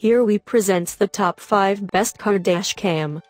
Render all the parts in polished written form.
Here we presents the top 5 best car dash cam.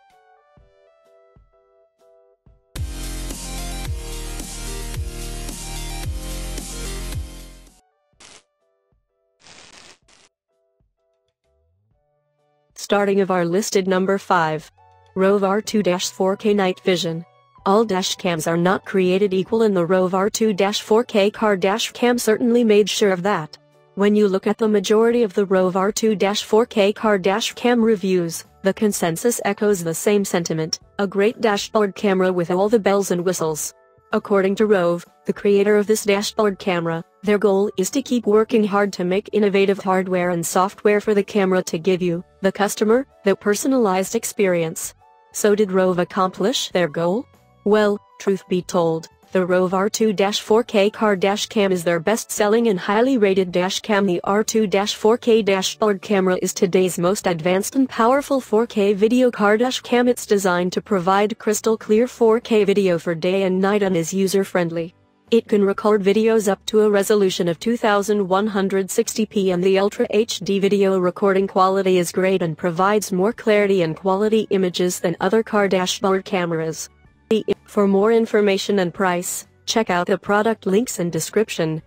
Starting of our listed number 5. Rove R2-4K Night Vision. All dash cams are not created equal, and the Rove R2-4K car dash cam certainly made sure of that. When you look at the majority of the Rove R2-4K car dash cam reviews, the consensus echoes the same sentiment: a great dashboard camera with all the bells and whistles. According to Rove, the creator of this dashboard camera, their goal is to keep working hard to make innovative hardware and software for the camera to give you, the customer, the personalized experience. So did Rove accomplish their goal? Well, truth be told, the Rove R2-4K car dash cam is their best-selling and highly rated dash cam. The R2-4K dashboard camera is today's most advanced and powerful 4K video car dash cam. It's designed to provide crystal clear 4K video for day and night and is user-friendly. It can record videos up to a resolution of 2160p, and the Ultra HD video recording quality is great and provides more clarity and quality images than other car dashboard cameras. For more information and price, check out the product links in description.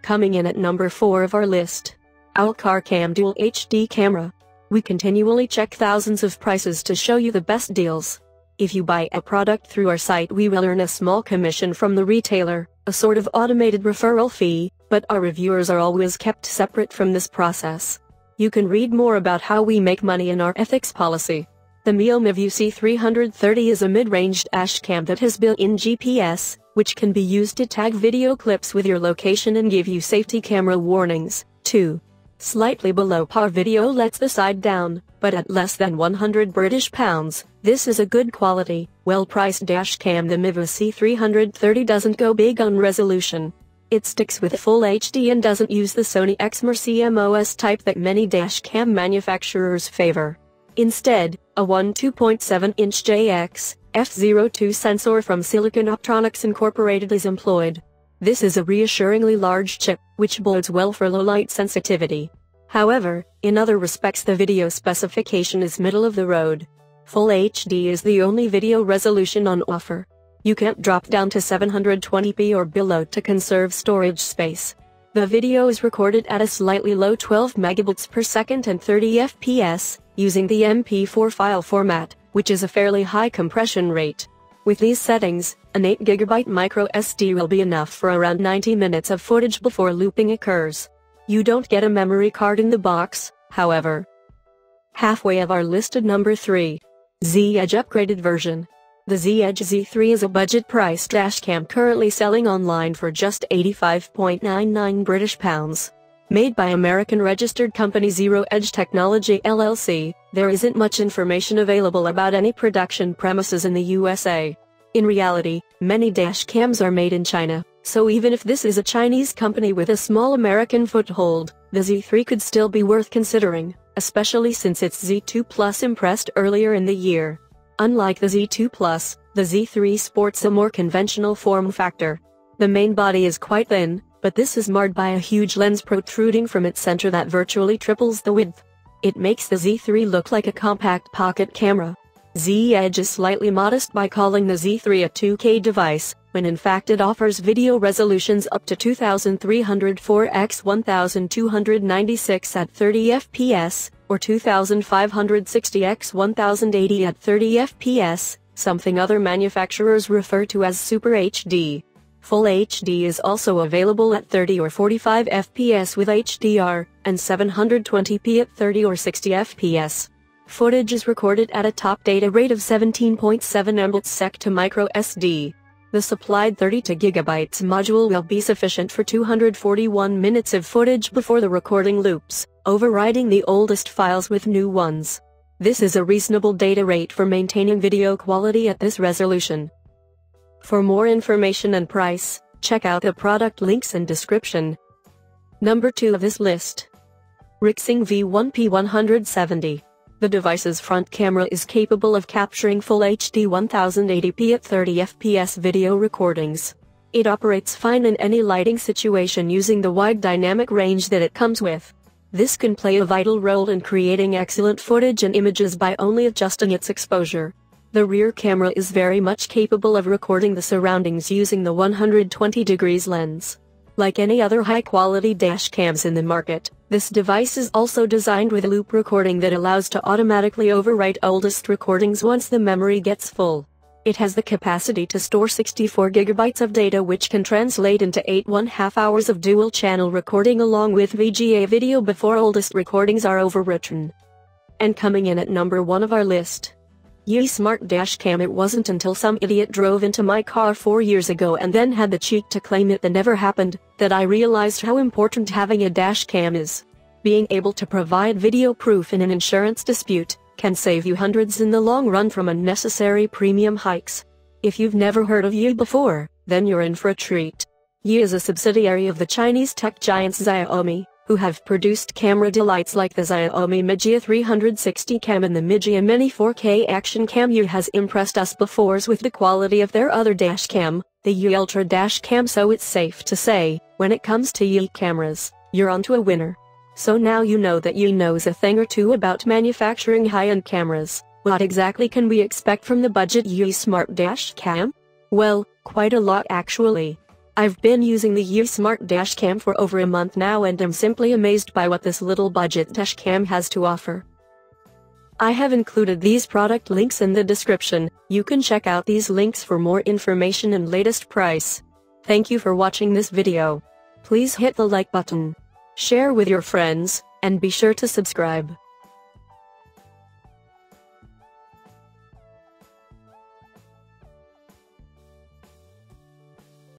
Coming in at number 4 of our list. OwlCarCam Dual HD Camera. We continually check thousands of prices to show you the best deals. If you buy a product through our site, we will earn a small commission from the retailer, a sort of automated referral fee, but our reviewers are always kept separate from this process. You can read more about how we make money in our ethics policy. The Miyomov UC330 is a mid-range dash cam that has built-in GPS, which can be used to tag video clips with your location and give you safety camera warnings. 2. Slightly below par video lets the side down, but at less than £100. This is a good quality, well-priced dash cam. The Miyomov UC330 doesn't go big on resolution. It sticks with Full HD and doesn't use the Sony Exmor CMOS type that many dash cam manufacturers favor. Instead, a 2.7-inch JX-F02 sensor from Silicon Optronics Incorporated is employed. This is a reassuringly large chip, which bodes well for low light sensitivity. However, in other respects the video specification is middle of the road. Full HD is the only video resolution on offer. You can't drop down to 720p or below to conserve storage space. The video is recorded at a slightly low 12 megabits per second and 30 fps, using the MP4 file format, which is a fairly high compression rate. With these settings, an 8GB micro SD will be enough for around 90 minutes of footage before looping occurs. You don't get a memory card in the box, however. Halfway of our listed number 3. Z-Edge upgraded version. The Z-Edge Z3 is a budget-priced dashcam currently selling online for just £85.99 Made by American-registered company Zero Edge Technology LLC, there isn't much information available about any production premises in the USA. In reality, many dash cams are made in China, so even if this is a Chinese company with a small American foothold, the Z3 could still be worth considering, especially since its Z2 Plus impressed earlier in the year. Unlike the Z2 Plus, the Z3 sports a more conventional form factor. The main body is quite thin, but this is marred by a huge lens protruding from its center that virtually triples the width. It makes the Z3 look like a compact pocket camera. Z-Edge is slightly modest by calling the Z3 a 2K device, when in fact it offers video resolutions up to 2304 x 1296 at 30 fps, or 2560 x 1080 at 30 fps, something other manufacturers refer to as Super HD. Full HD is also available at 30 or 45 fps with HDR, and 720p at 30 or 60 fps. Footage is recorded at a top data rate of 17.7 Mbps to micro SD. The supplied 32GB module will be sufficient for 241 minutes of footage before the recording loops, overriding the oldest files with new ones. This is a reasonable data rate for maintaining video quality at this resolution. For more information and price, check out the product links in description. Number 2 of this list. Rixing V1P170. The device's front camera is capable of capturing full HD 1080p at 30 fps video recordings. It operates fine in any lighting situation using the wide dynamic range that it comes with. This can play a vital role in creating excellent footage and images by only adjusting its exposure. The rear camera is very much capable of recording the surroundings using the 120 degrees lens. Like any other high-quality dash cams in the market, this device is also designed with loop recording that allows to automatically overwrite oldest recordings once the memory gets full. It has the capacity to store 64 GB of data, which can translate into 8.5 hours of dual-channel recording along with VGA video before oldest recordings are overwritten. And coming in at number 1 of our list, Yii Smart Dash Cam. It wasn't until some idiot drove into my car 4 years ago and then had the cheek to claim it that never happened, that I realized how important having a dash cam is. Being able to provide video proof in an insurance dispute can save you hundreds in the long run from unnecessary premium hikes. If you've never heard of Yii before, then you're in for a treat. Yii is a subsidiary of the Chinese tech giants Xiaomi, who have produced camera delights like the Xiaomi Mijia 360 Cam and the Mijia Mini 4K Action Cam. Yii has impressed us before with the quality of their other dash cam, the Yii Ultra Dash Cam, so it's safe to say, when it comes to Yii cameras, you're onto a winner. So now you know that Yii knows a thing or two about manufacturing high-end cameras. What exactly can we expect from the budget Yii Smart Dash Cam? Well, quite a lot actually. I've been using the Yii Smart Dash Cam for over a month now and am simply amazed by what this little budget dash cam has to offer. I have included these product links in the description. You can check out these links for more information and latest price. Thank you for watching this video. Please hit the like button, share with your friends, and be sure to subscribe.